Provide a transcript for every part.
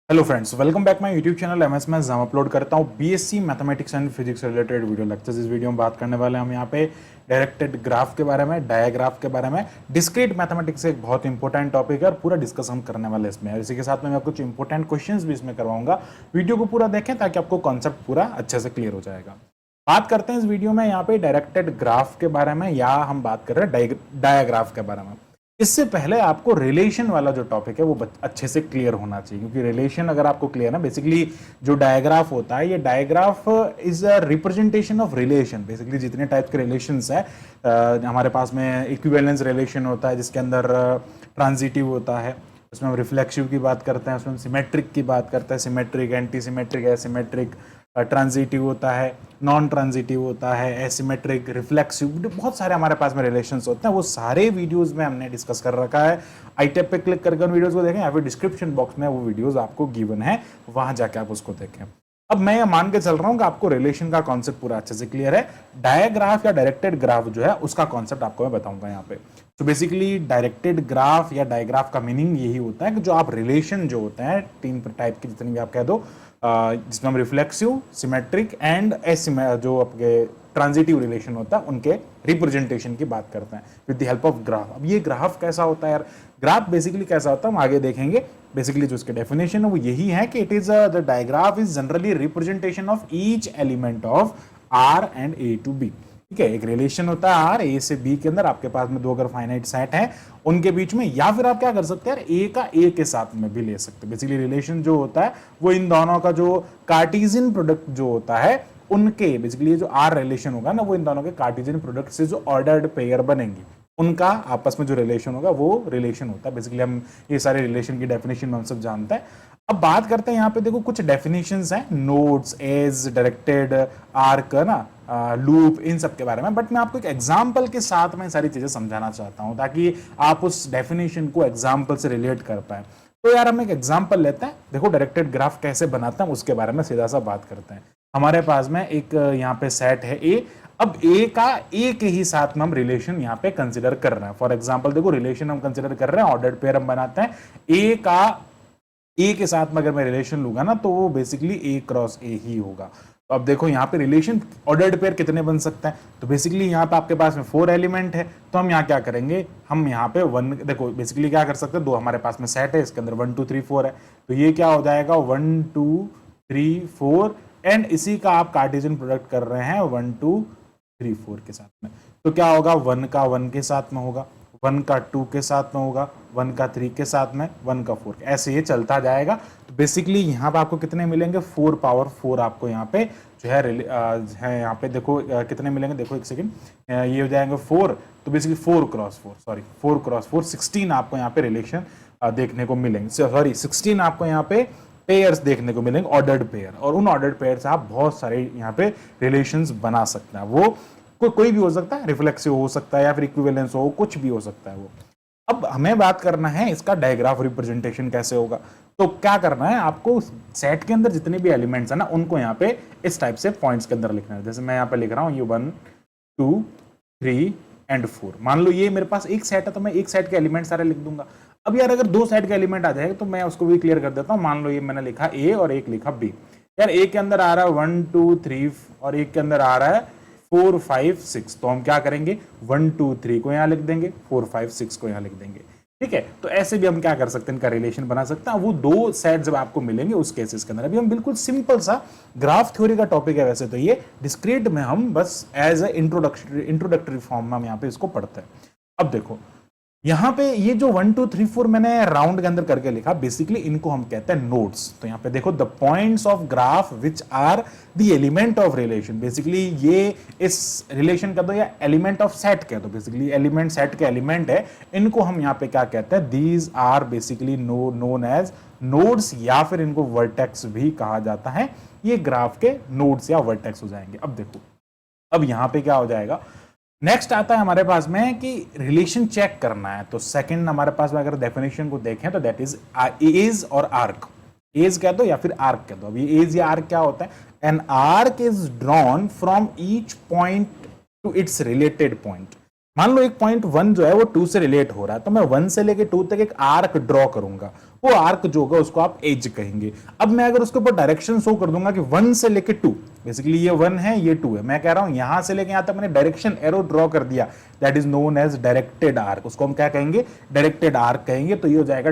Hello friends, welcome back my YouTube channel MS maths. जहां upload करता हूं BSc mathematics and physics से related video lectures. इस video में बात करने वाले हैं हम यहां पे डायरेक्टेड ग्राफ के बारे में, डायाग्राफ के बारे में। डिस्क्रीट मैथमेटिक्स एक बहुत इंपॉर्टेंट टॉपिक है और पूरा डिस्कस हम करने वाले इसमें। इसी के साथ में मैं कुछ इंपॉर्टेंट क्वेश्चंस भी इसमें करवाऊंगा। वीडियो को पूरा देखें ताकि आपको कॉन्सेप्ट पूरा अच्छे से क्लियर हो जाएगा। बात करते हैं इस वीडियो में यहाँ पे डायरेक्टेड ग्राफ के बारे में, या हम बात कर रहे हैं डायाग्राफ के बारे में। इससे पहले आपको रिलेशन वाला जो टॉपिक है वो अच्छे से क्लियर होना चाहिए, क्योंकि रिलेशन अगर आपको क्लियर है, बेसिकली जो डायग्राफ होता है, ये digraph is a representation of relation. Basically जितने टाइप के रिलेशंस है हमारे पास में, इक्विवेलेंस रिलेशन होता है जिसके अंदर ट्रांजिटिव होता है, उसमें हम रिफ्लेक्सिव की बात करते हैं, उसमें हम सिमेट्रिक की बात करते हैं, symmetric, anti symmetric, asymmetric, transitive होता है, नॉन ट्रांजिटिव होता है, एसिमेट्रिक, रिफ्लेक्सिव, बहुत सारे हमारे पास में रिलेशंस होते हैं। वो सारे वीडियोस में हमने डिस्कस कर रखा है। आई टैब पे क्लिक करके उन वीडियोस को देखें, या फिर डिस्क्रिप्शन बॉक्स में वो वीडियोस आपको गिवन है, वहां जाके आप उसको देखें। अब मैं ये मान के चल रहा हूं कि आपको रिलेशन का कॉन्सेप्ट पूरा अच्छे से क्लियर है। डायग्राफ या डायरेक्टेड ग्राफ जो है उसका कॉन्सेप्ट आपको मैं बताऊंगा यहाँ पे। तो बेसिकली डायरेक्टेड ग्राफ या डायग्राफ का मीनिंग यही होता है कि जो आप रिलेशन जो होते हैं, तीन टाइप के जितने भी आप कह दो, जिसमें हम रिफ्लेक्सिव, सिमेट्रिक एंड जो आपके ट्रांजिटिव रिलेशन होता है, उनके रिप्रेजेंटेशन की बात करते हैं with the help of graph. अब ये ग्राफ कैसा होता है यार? ग्राफ बेसिकली कैसा होता है हम आगे देखेंगे। बेसिकली जो इसके डेफिनेशन है वो यही है कि it is the digraph is generally representation of each element of R and A to B. ठीक है, एक रिलेशन होता है आर, ए से बी के अंदर आपके पास में दो अगर फाइनाइट सेट है उनके बीच में, या फिर आप क्या कर सकते हैं, ए का ए के साथ में भी ले सकते हैं। बेसिकली रिलेशन जो होता है वो इन दोनों का जो कार्टेशियन प्रोडक्ट जो होता है उनके, बेसिकली जो आर रिलेशन होगा ना, वो इन दोनों के कार्टेशियन प्रोडक्ट से जो ऑर्डर्ड पेयर बनेंगी उनका आपस में जो रिलेशन होगा वो रिलेशन होता है। बेसिकली हम ये सारे रिलेशन की डेफिनेशन हम सब जानते हैं। अब बात करते हैं यहाँ पे, देखो कुछ डेफिनेशंस हैं, नोड्स, एज, डायरेक्टेड, आर्क ना, लूप, इन सब के बारे में। बट मैं आपको एक एग्जांपल के साथ में सारी चीजें समझाना चाहता हूं ताकि आप उस डेफिनेशन को एग्जांपल से रिलेट कर पाए। तो यार हम एक एग्जांपल लेते हैं। देखो डायरेक्टेड ग्राफ कैसे बनाते हैं उसके बारे में सीधा सा बात करते हैं। हमारे पास में एक यहाँ पे सेट है ए। अब ए का ए के ही साथ में हम रिलेशन यहाँ पे कंसिडर कर रहे हैं। फॉर एग्जाम्पल देखो, रिलेशन हम कंसिडर कर रहे हैं, ऑर्डर्ड पेयर हम बनाते हैं। ए का ए के साथ में अगर मैं रिलेशन लूंगा ना, तो वो बेसिकली ए क्रॉस ए ही होगा। तो अब देखो यहाँ पे रिलेशन ऑर्डर्ड पेयर कितने बन सकता है, तो बेसिकली यहाँ पे आपके पास में 4 एलिमेंट है। तो हम यहाँ क्या करेंगे, हम यहाँ पे वन, देखो बेसिकली क्या कर सकते हैं, दो हमारे पास में सेट है, इसके अंदर 1 2 3 4 है। तो ये क्या हो जाएगा, 1 2 3 4, एंड इसी का आप कार्टेशियन प्रोडक्ट कर रहे हैं 1 2 3 4 के साथ में। तो क्या होगा, 1 का 1 के साथ में होगा, 1 का 2 के साथ में होगा, 1 का 3 के साथ में, 1 का 4, ऐसे ये चलता जाएगा। तो बेसिकली यहाँ पे आपको कितने मिलेंगे, 4 पावर 4 आपको यहाँ पे जो है यहाँ पे देखो कितने मिलेंगे, देखो एक सेकंड, ये हो जाएंगे 4। तो बेसिकली 4 क्रॉस 4, सॉरी 4 क्रॉस 4, 16 आपको यहाँ पे रिलेशन देखने को मिलेंगे। सॉरी 16 आपको यहाँ पे पेयर्स देखने को मिलेंगे, ऑर्डर्ड पेयर। और उन ऑर्डर्ड पेयर से आप बहुत सारे यहाँ पे रिलेशंस बना सकते हैं। वो कोई भी हो सकता है, रिफ्लेक्सिव हो सकता है या फिर इक्विवेलेंस हो, कुछ भी हो सकता है वो। अब हमें बात करना है इसका डायग्राफ रिप्रेजेंटेशन कैसे होगा। तो क्या करना है आपको, सेट के अंदर जितने भी एलिमेंट्स है ना, उनको यहाँ पे इस टाइप से पॉइंट्स के अंदर लिखना है। जैसे मैं यहाँ पे लिख रहा हूँ, ये 1 2 3 एंड 4। मान लो ये मेरे पास एक सेट है, तो मैं एक सेट के एलिमेंट सारे लिख दूंगा। अब यार अगर दो सेट के एलिमेंट आ जाएगा तो मैं उसको भी क्लियर कर देता हूँ। मान लो ये मैंने लिखा ए और एक लिखा बी। यार ए के अंदर आ रहा है 1 2 3 और एक के अंदर आ रहा है 4 5 6। तो हम क्या करेंगे, 1 2 3 को यहाँ लिख देंगे, 4 5 6 को यहाँ लिख देंगे। ठीक है, तो ऐसे भी हम क्या कर सकते हैं, इनका रिलेशन बना सकते हैं। वो दो सेट जब आपको मिलेंगे उस केसेस के अंदर, अभी हम बिल्कुल सिंपल सा ग्राफ थ्योरी का टॉपिक है वैसे तो ये, डिस्क्रीट में हम बस एज ए इंट्रोडक्टरी फॉर्म में हम यहाँ पे इसको पढ़ते हैं। अब देखो यहाँ पे ये जो 1 2 3 4 मैंने राउंड के अंदर करके लिखा, बेसिकली इनको हम कहते हैं नोड्स। तो यहाँ पे देखो, the points of graph which are the element of relation. Basically ये इस रिलेशन का दो या एलिमेंट ऑफ सेट कह दो, बेसिकली एलिमेंट सेट के एलिमेंट है, इनको हम यहाँ पे क्या कहते हैं, these are basically known as nodes, या फिर इनको वर्टेक्स भी कहा जाता है। ये ग्राफ के नोड्स या वर्टेक्स हो जाएंगे। अब देखो, अब यहाँ पे क्या हो जाएगा, नेक्स्ट आता है हमारे पास में कि रिलेशन चेक करना है। तो सेकंड हमारे पास में अगर डेफिनेशन को देखें तो दैट इज एज और आर्क। एज कह दो या फिर आर्क कह दो। अब ये एज या आर्क क्या होता है, an arc is drawn from each point two it's related point. मान लो एक पॉइंट 1 जो है वो 2 से रिलेट हो रहा है, तो मैं 1 से लेके 2 तक एक आर्क ड्रॉ करूंगा, वो आर्क जो होगा उसको आप एज कहेंगे। अब मैं अगर उसके ऊपर डायरेक्शन शो कर दूंगा कि 1 से लेके 2, बेसिकली ये 1 है ये 2 है, मैं कह रहा हूं यहां से लेके यहां तक मैंने डायरेक्शन एरो ड्रॉ कर दिया, that is known as directed arc. उसको हम क्या कहेंगे? डायरेक्टेड आर्क कहेंगे। तो ये हो जाएगा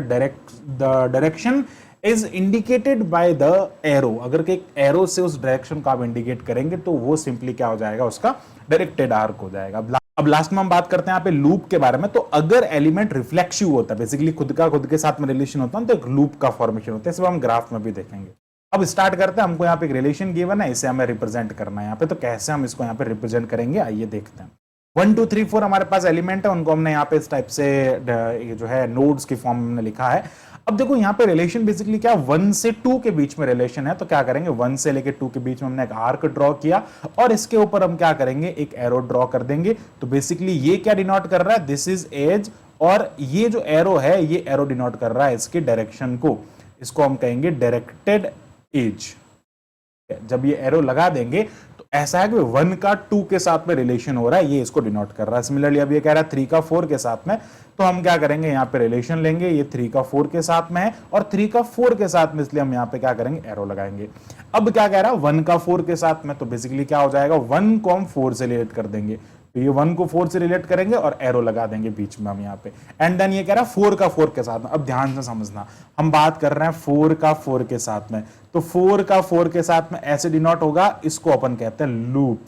direction is indicated by the arrow. अगर एक एरो से उस डायरेक्शन को आप इंडिकेट करेंगे तो वो सिंपली क्या हो जाएगा? उसका डायरेक्टेड आर्क हो जाएगा। अब लास्ट में हम बात करते हैं यहाँ पे लूप के बारे में। तो अगर एलिमेंट रिफ्लेक्सिव होता है, बेसिकली खुद के साथ में रिलेशन होता है, तो एक लूप का फॉर्मेशन होता है। इसे हम ग्राफ में भी देखेंगे। अब स्टार्ट करते हैं। हमको यहाँ पे एक रिलेशन गिवन है, इसे हमें रिप्रेजेंट करना है यहाँ पे। तो कैसे हम इसको यहाँ पे रिप्रेजेंट करेंगे, आइए देखते हैं। 1 2 3 4 हमारे पास एलिमेंट है, उनको हमने यहाँ पे इस टाइप से जो है नोड्स की फॉर्म में लिखा है। अब देखो यहाँ पे रिलेशन बेसिकली क्या, 1 से 2 के बीच में रिलेशन है। तो क्या करेंगे, 1 से लेके 2 के बीच में हमने एक आर्क ड्रॉ किया और इसके ऊपर हम क्या करेंगे, एक एरो ड्रॉ कर देंगे। तो बेसिकली ये क्या डिनोट कर रहा है, दिस इज एज, और ये जो एरो है ये एरो डिनोट कर रहा है इसकी डायरेक्शन को। इसको हम कहेंगे डायरेक्टेड एज। जब ये एरो लगा देंगे तो ऐसा है कि 1 का 2 के साथ में रिलेशन हो रहा है, ये इसको डिनोट कर रहा है। सिमिलरली अब ये कह रहा है 3 का 4 के साथ में, तो हम क्या करेंगे, यहाँ पे रिलेशन लेंगे, ये 3 का 4 के साथ में है और 3 का 4 के साथ में, इसलिए हम यहाँ पे क्या करेंगे, एरो लगाएंगे। अब क्या कह रहा है, 1 का 4 के साथ में, तो बेसिकली क्या हो जाएगा, 1 को हम 4 से रिलेट कर देंगे। तो ये 1 को 4 से रिलेट करेंगे और एरो लगा देंगे बीच में हम यहाँ पे। एंड देन ये कह रहा है 4 का 4 के साथ में। अब ध्यान से समझना, हम बात कर रहे हैं 4 का 4 के साथ में, तो 4 का 4 के साथ में ऐसे डिनोट होगा, इसको अपन कहते हैं लूप।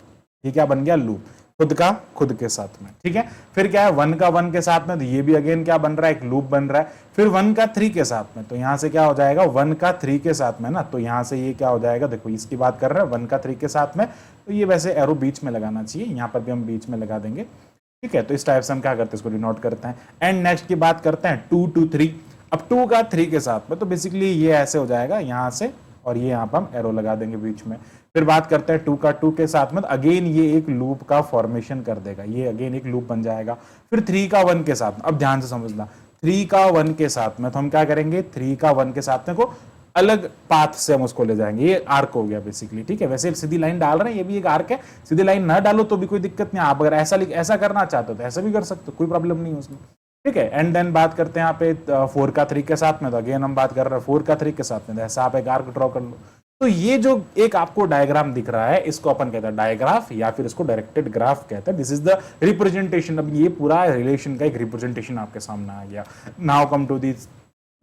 ये क्या बन गया, लूप, खुद का खुद के साथ में, ठीक है। फिर क्या है, 1 का 1 के साथ में, तो ये भी अगेन क्या बन रहा है, एक लूप बन रहा है। फिर 1 का 3 के साथ में, तो यहां से क्या हो जाएगा, 1 का 3 के साथ में ना, तो यहां से ये क्या हो जाएगा, देखो इसकी बात कर रहे हैं 1 का 3 के साथ में, तो ये वैसे एरो बीच में लगाना चाहिए, यहां पर भी हम बीच में लगा देंगे, ठीक है। तो इस टाइप से हम क्या करते हैं, इसको डिनोट करते हैं। एंड नेक्स्ट की बात करते हैं 2 2 3। अब 2 का 3 के साथ में, तो बेसिकली ये ऐसे हो जाएगा यहां से, और ये यहाँ पर हम एरो लगा देंगे बीच में। फिर बात करते हैं 2 का 2 के साथ में, तो अगेन ये एक लूप का फॉर्मेशन कर देगा, ये अगेन एक लूप बन जाएगा। फिर 3 का 1 के साथ में, अब ध्यान से समझना, 3 का 1 के साथ में, तो हम क्या करेंगे, 3 का 1 के साथ में को अलग पाथ से हम उसको ले जाएंगे, ये आर्क हो गया बेसिकली, ठीक है। वैसे सीधी लाइन डाल रहे हैं, ये भी एक आर्क है, सीधी लाइन ना डालो तो भी कोई दिक्कत नहीं, आप अगर ऐसा करना चाहते हो तो ऐसा भी कर सकते हो, कोई प्रॉब्लम नहीं है उसमें, ठीक है। एंड देन बात करते हैं यहाँ पे 4 का 3 के साथ में, तो अगेन हम बात कर रहे हैं 4 का 3 के साथ में, ऐसा आप एक आर्क ड्रॉ कर लो। तो ये जो एक आपको डायग्राम दिख रहा है, इसको अपन कहते हैं डायग्राफ, या फिर इसको डायरेक्टेड ग्राफ कहते हैं। This is the representation. अब ये पूरा रिलेशन का एक रिप्रेजेंटेशन आपके सामने आ गया। Now come to this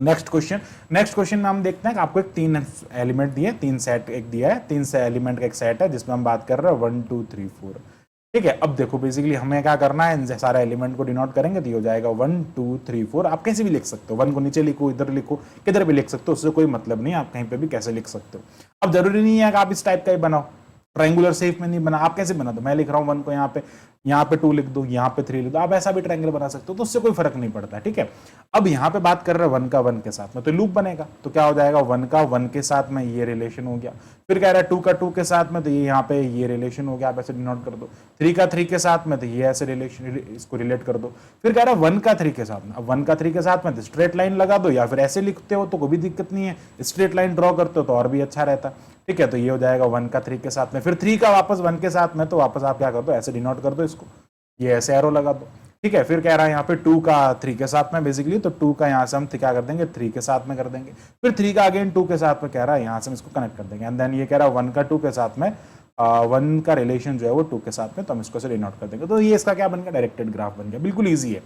next question. Next question में हम देखते हैं कि आपको एक 3 एलिमेंट दिए, 3 सेट एक दिया है, 3 से एलिमेंट का एक सेट है जिसमें हम बात कर रहे हैं 1 2 3 4, ठीक है। अब देखो बेसिकली हमें क्या करना है, इन सारे एलिमेंट को डिनोट करेंगे, तो ये हो जाएगा 1 2 3 4। आप कैसे भी लिख सकते हो, 1 को नीचे लिखो, इधर लिखो, किधर भी लिख सकते हो, उससे कोई मतलब नहीं, आप कहीं पे भी कैसे लिख सकते हो। अब जरूरी नहीं है कि आप इस टाइप का ही बनाओ, ट्रायंगुलर शेप में नहीं बना, आप कैसे बना दो, मैं लिख रहा हूँ 1 को यहाँ पे 2 लिख दो, यहाँ पे 3 लिख दो, आप ऐसा भी ट्रायंगल बना सकते हो, तो उससे कोई फर्क नहीं पड़ता, ठीक है। अब यहाँ पे बात कर रहे हैं 1 का 1 के साथ में, तो लूप बनेगा, तो क्या हो जाएगा, 1 का 1 के साथ में ये रिलेशन हो गया। फिर कह रहा है 2 का 2 के साथ में, तो ये यहाँ पे ये रिलेशन हो गया, आप ऐसे डिनोट कर दो। 3 का 3 के साथ में, तो ये ऐसे रिलेशन, इसको रिलेट कर दो। फिर कह रहा है 1 का 3 के साथ में, अब 1 का 3 के साथ में तो स्ट्रेट लाइन लगा दो, या फिर ऐसे लिखते हो तो कोई भी दिक्कत नहीं है, स्ट्रेट लाइन ड्रॉ करते हो तो और भी अच्छा रहता, ठीक है। तो ये हो जाएगा 1 का 3 के साथ में। फिर 3 का वापस 1 के साथ में, तो वापस आप क्या कर दो, ऐसे डिनोट कर दो इसको, ये ऐसे एरो लगा दो, ठीक है। फिर कह रहा है यहाँ पे 2 का 3 के साथ में बेसिकली, तो 2 का यहाँ से हम क्या कर देंगे, 3 के साथ में कर देंगे। फिर 3 का अगेन 2 के साथ में कह रहा है, यहाँ से हम इसको कनेक्ट कर देंगे। एंड देन ये कह रहा है 1 का 2 के साथ में, 1 का रिलेशन जो है वो 2 के साथ में, तो हम इसको से डिनोट कर देंगे। तो ये इसका क्या बन गया, डायरेक्टेड ग्राफ बन गया, बिल्कुल ईजी है।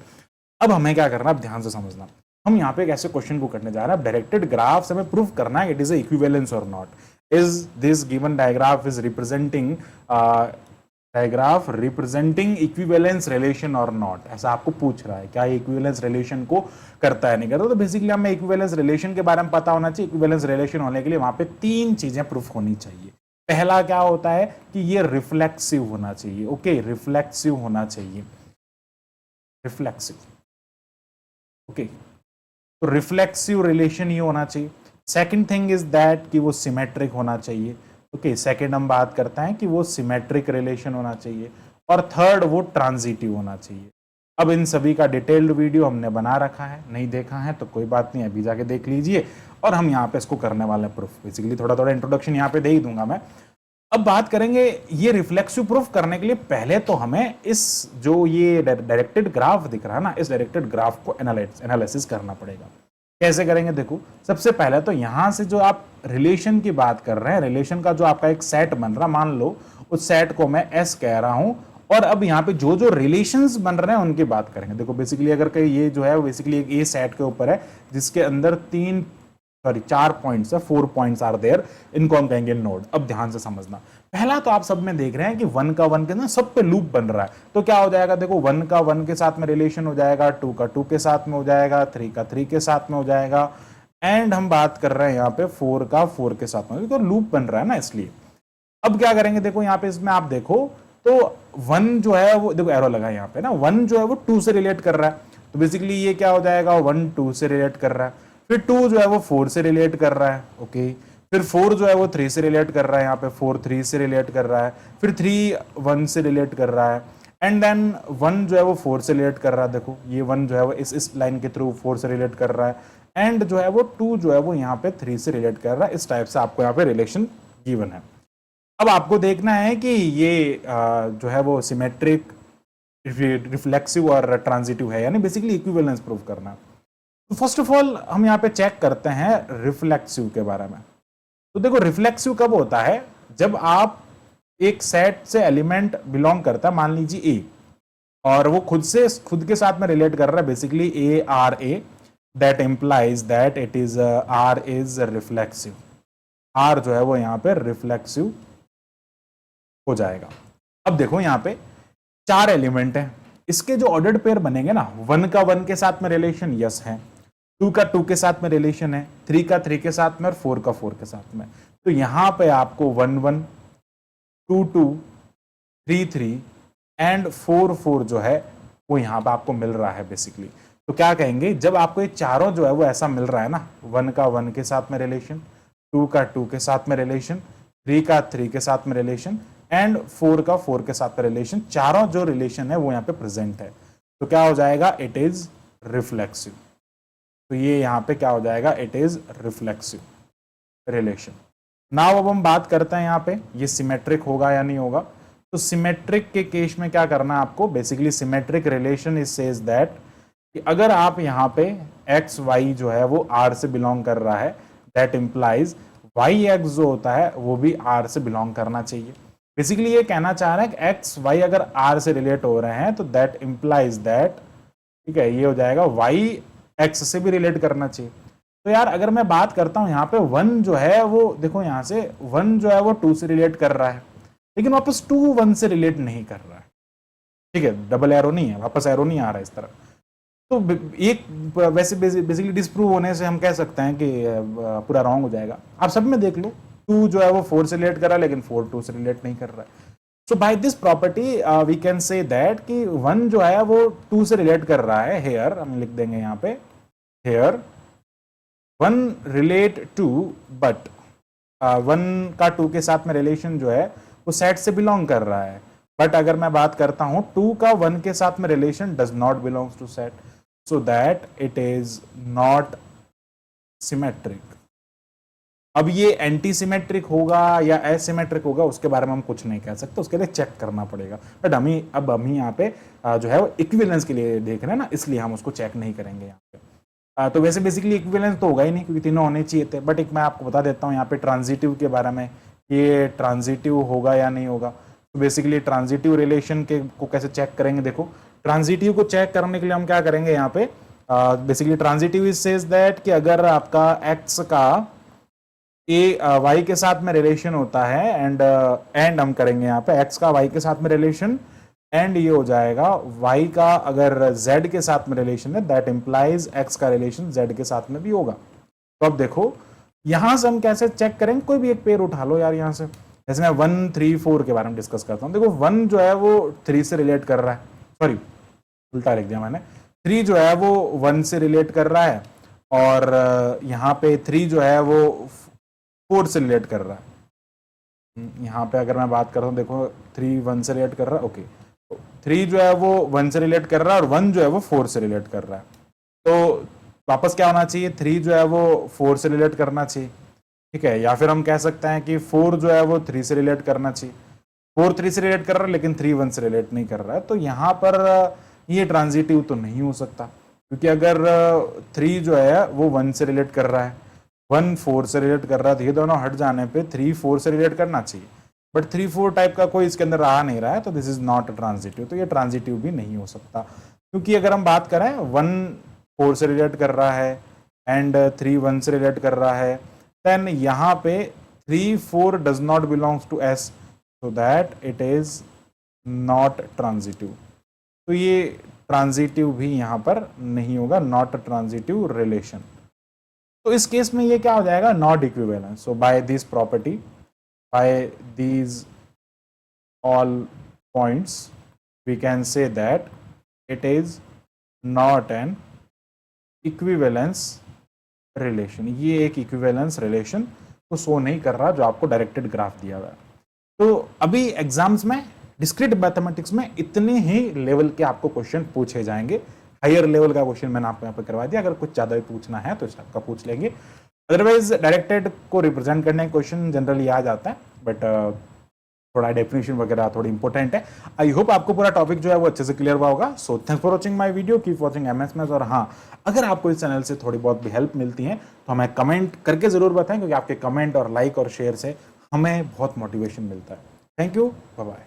अब हमें क्या करना, अब ध्यान से समझना, हम यहाँ पे एक ऐसे क्वेश्चन को करने जा रहे हैं, डायरेक्टेड ग्राफ से हमें प्रूफ करना है इट इज इक्विवेलेंस और not. Is this given digraph is representing digraph representing equivalence relation और नॉट, ऐसा आपको पूछ रहा है, क्या ये इक्विवेलेंस रिलेशन को करता है, नहीं करता। तो बेसिकली हमें इक्विवेलेंस रिलेशन के बारे में पता होना चाहिए। इक्विवेलेंस रिलेशन होने के लिए वहां पे 3 चीजें प्रूफ होनी चाहिए। पहला क्या होता है कि ये रिफ्लेक्सिव होना चाहिए, ओके, रिफ्लेक्सिव होना चाहिए, रिफ्लेक्सिव, ओके, तो रिफ्लेक्सिव रिलेशन ये होना चाहिए। सेकंड थिंग इज दैट कि वो सिमेट्रिक होना चाहिए, ओके, सेकंड हम बात करते हैं कि वो सिमेट्रिक रिलेशन होना चाहिए। और थर्ड वो ट्रांजिटिव होना चाहिए। अब इन सभी का डिटेल्ड वीडियो हमने बना रखा है, नहीं देखा है तो कोई बात नहीं, अभी जाके देख लीजिए। और हम यहाँ पे इसको करने वाले हैं प्रूफ। बेसिकली थोड़ा थोड़ा इंट्रोडक्शन यहाँ पे दे ही दूंगा मैं। अब बात करेंगे ये रिफ्लेक्सिव प्रूफ करने के लिए पहले तो हमें इस जो ये डायरेक्टेड ग्राफ दिख रहा है ना, इस डायरेक्टेड ग्राफ को एनालिसिस करना पड़ेगा। कैसे करेंगे देखो, सबसे पहले तो यहां से जो आप रिलेशन की बात कर रहे हैं, रिलेशन का जो आपका एक सेट बन रहा, मान लो उस सेट को मैं एस कह रहा हूं, और अब यहाँ पे जो जो रिलेशंस बन रहे हैं उनकी बात करेंगे। देखो बेसिकली अगर कहीं ये जो है बेसिकली एक ए सेट के ऊपर है जिसके अंदर 4 पॉइंट्स है, 4 पॉइंट्स आर देयर, इनको हम कहेंगे नोड। अब ध्यान से समझना, पहला तो आप सब में देख रहे हैं कि 1 का 1 के ना सब पे लूप बन रहा है, तो क्या हो जाएगा देखो, 1 का 1 के साथ में रिलेशन हो जाएगा, 2 का 2 के साथ में हो जाएगा, 3 का 3 के साथ में हो जाएगा, एंड हम बात कर रहे हैं यहाँ पे 4 का 4 के साथ में, तो लूप बन रहा है ना इसलिए। अब क्या करेंगे देखो, यहाँ पे इसमें आप देखो तो 1 जो है वो देखो एरो लगा है यहाँ पे ना, 1 जो है वो 2 से रिलेट कर रहा है, तो बेसिकली ये क्या हो जाएगा, 1 2 से रिलेट कर रहा है, फिर 2 जो है वो 4 से रिलेट कर रहा है, ओके, फिर 4 जो है वो 3 से रिलेट कर रहा है, यहाँ पे 4 3 से रिलेट कर रहा है, फिर 3 1 से रिलेट कर रहा है, एंड देन 1 जो है वो 4 से रिलेट कर रहा है। देखो ये 1 जो है वो इस लाइन के थ्रू 4 से रिलेट कर रहा है, एंड जो है वो 2 जो है वो यहाँ पे 3 से रिलेट कर रहा है। इस टाइप से आपको यहाँ पे रिलेशन गिवन है। अब आपको देखना है कि ये जो है वो सिमेट्रिक, रिफ्लेक्सिव और ट्रांजिटिव है, यानी बेसिकली इक्विवेलेंस प्रूव करना है। तो फर्स्ट ऑफ ऑल हम यहाँ पे चेक करते हैं रिफ्लेक्सिव के बारे में। तो देखो रिफ्लेक्सिव कब होता है, जब आप एक सेट से एलिमेंट बिलोंग करता है, मान लीजिए ए, और वो खुद के साथ में रिलेट कर रहा है, basically a R a, that implies that it is R is reflexive. R जो है वो यहाँ पे रिफ्लेक्सिव हो जाएगा। अब देखो यहाँ पे 4 एलिमेंट है, इसके जो ऑर्डर्ड पेयर बनेंगे ना, 1 का 1 के साथ में रिलेशन यस है, 2 का 2 के साथ में रिलेशन है, 3 का 3 के साथ में, और 4 का 4 के साथ में। तो यहां पे आपको 1 1 2 2 3 3 एंड 4 4 जो है वो यहां पे आपको मिल रहा है बेसिकली। तो क्या कहेंगे, जब आपको ये चारों जो है वो ऐसा मिल रहा है ना, 1 का 1 के साथ में रिलेशन, 2 का 2 के साथ में रिलेशन, 3 का 3 के साथ में रिलेशन, एंड 4 का 4 के साथ में रिलेशन, चारों जो रिलेशन है वो यहाँ पे प्रेजेंट है, तो क्या हो जाएगा, इट इज रिफ्लेक्सिव। तो ये यहाँ पे क्या हो जाएगा, it is reflexive relation. Now अब हम बात करते हैं यहाँ पे ये सिमेट्रिक होगा या नहीं होगा। तो सिमेट्रिक के केस में क्या करना है आपको, basically symmetric relation is says that कि अगर आप यहाँ पे एक्स वाई जो है वो आर से बिलोंग कर रहा है, दैट इंप्लाइज वाई एक्स जो होता है वो भी आर से बिलोंग करना चाहिए। बेसिकली ये कहना चाह रहा है कि एक्स वाई अगर आर से रिलेट हो रहे हैं तो दैट इंप्लाइज दैट, ठीक है, ये हो जाएगा वाई एक्स से भी रिलेट करना चाहिए। तो यार अगर मैं बात करता हूं यहाँ पे 1 जो है वो देखो, यहाँ से 1 जो है वो 2 से रिलेट कर रहा है, लेकिन वापस 2 1 से रिलेट नहीं कर रहा है, ठीक है, डबल एरो नहीं है, वापस एरो नहीं आ रहा है इस तरह। तो एक वैसे बेसिकली डिस्प्रूव होने से हम कह सकते हैं कि पूरा रॉन्ग हो जाएगा। आप सब में देख लो, 2 जो है वो 4 से रिलेट कर रहा है, लेकिन 4 2 से रिलेट नहीं कर रहा है। So by this property we can say that कि 1 जो है वो 2 से रिलेट कर रहा है। हेयर हम लिख देंगे यहाँ पे, हेयर 1 रिलेट टू, बट 1 का 2 के साथ में रिलेशन जो है वो सेट से बिलोंग कर रहा है। बट अगर मैं बात करता हूं 2 का 1 के साथ में relation does not belongs to set, so that it is not symmetric. अब ये एंटी सिमेट्रिक होगा या एसिमेट्रिक होगा उसके बारे में हम कुछ नहीं कह सकते, उसके लिए चेक करना पड़ेगा। बट हम यहाँ पे जो है वो इक्विवेलेंस के लिए देख रहे हैं ना, इसलिए हम उसको चेक नहीं करेंगे यहाँ पे। तो वैसे बेसिकली इक्विवेलेंस तो होगा ही नहीं क्योंकि तीनों होने चाहिए थे। बट एक मैं आपको बता देता हूँ यहाँ पे ट्रांजिटिव के बारे में, ये ट्रांजिटिव होगा या नहीं होगा। तो बेसिकली ट्रांजिटिव रिलेशन के को कैसे चेक करेंगे, देखो ट्रांजिटिव को चेक करने के लिए हम क्या करेंगे यहाँ पे, basically transitive is says that कि अगर आपका एक्स का ए वाई के साथ में रिलेशन होता है एंड हम करेंगे यहाँ पे एक्स का वाई के साथ में रिलेशन, एंड ये हो जाएगा y का अगर z के साथ में रिलेशन है, दैट इंप्लाइज x का रिलेशन z के साथ में भी होगा। तो अब देखो यहां से हम कैसे चेक करेंगे, कोई भी एक पेयर उठा लो यार यहाँ से। जैसे मैं 1 3 4 के बारे में डिस्कस करता हूँ, देखो 1 जो है वो 3 से रिलेट कर रहा है, सॉरी उल्टा लिख दिया मैंने, 3 जो है वो 1 से रिलेट कर रहा है, और यहाँ पे 3 जो है वो 4 से रिलेट कर रहा है। यहाँ पे अगर मैं बात कर रहा हूँ, देखो 3 1 से रिलेट कर रहा है, ओके, 3 जो है वो 1 से रिलेट कर रहा है और 1 जो है वो 4 से रिलेट कर रहा है। तो वापस क्या होना चाहिए, 3 जो है वो 4 से रिलेट करना चाहिए, ठीक है, या फिर हम कह सकते हैं कि 4 जो है वो 3 से रिलेट करना चाहिए। 4 3 से रिलेट कर रहा है लेकिन 3 1 से रिलेट नहीं कर रहा है, तो यहाँ पर ये ट्रांजिटिव तो नहीं हो सकता, क्योंकि अगर 3 जो है वो 1 से रिलेट कर रहा है, 1 4 से रिलेट कर रहा है, तो ये दोनों हट जाने पे 3 4 से रिलेट करना चाहिए, बट 3 4 टाइप का कोई इसके अंदर आ नहीं रहा है, तो दिस इज नॉट ट्रांजिटिव। तो ये ट्रांजिटिव भी नहीं हो सकता, क्योंकि अगर हम बात करें 1 4 से रिलेट कर रहा है एंड 3 1 से रिलेट कर रहा है, देन यहाँ पे 3 4 does not belongs to S, so that it is not transitive. तो ये ट्रांजिटिव भी यहाँ पर नहीं होगा, नॉट ट्रांजिटिव रिलेशन। तो इस केस में ये क्या हो जाएगा, not equivalence. So by this property, by these all points, we can say that it is not an equivalence relation. ये एक इक्विवेलेंस रिलेशन को शो नहीं कर रहा जो आपको डायरेक्टेड ग्राफ दिया हुआ है। तो अभी एग्जाम्स में डिस्क्रीट मैथमेटिक्स में इतने ही लेवल के आपको क्वेश्चन पूछे जाएंगे। हायर लेवल का क्वेश्चन मैंने आपको यहाँ पे करवा दिया, अगर कुछ ज़्यादा भी पूछना है तो इस टाइप का पूछ लेंगे। अदरवाइज डायरेक्टेड को रिप्रेजेंट करने के क्वेश्चन जनरली आ जाता है, बट थोड़ा डेफिनेशन वगैरह थोड़ी इंपॉर्टेंट है। आई होप आपको पूरा टॉपिक जो है वो अच्छे से क्लियर हुआ होगा। So thanks for watching my video, keep watching MS maths. और हाँ, अगर आपको इस चैनल से थोड़ी बहुत भी हेल्प मिलती है तो हमें कमेंट करके ज़रूर बताएं, क्योंकि आपके कमेंट और लाइक और शेयर से हमें बहुत मोटिवेशन मिलता है। Thank you, bye bye.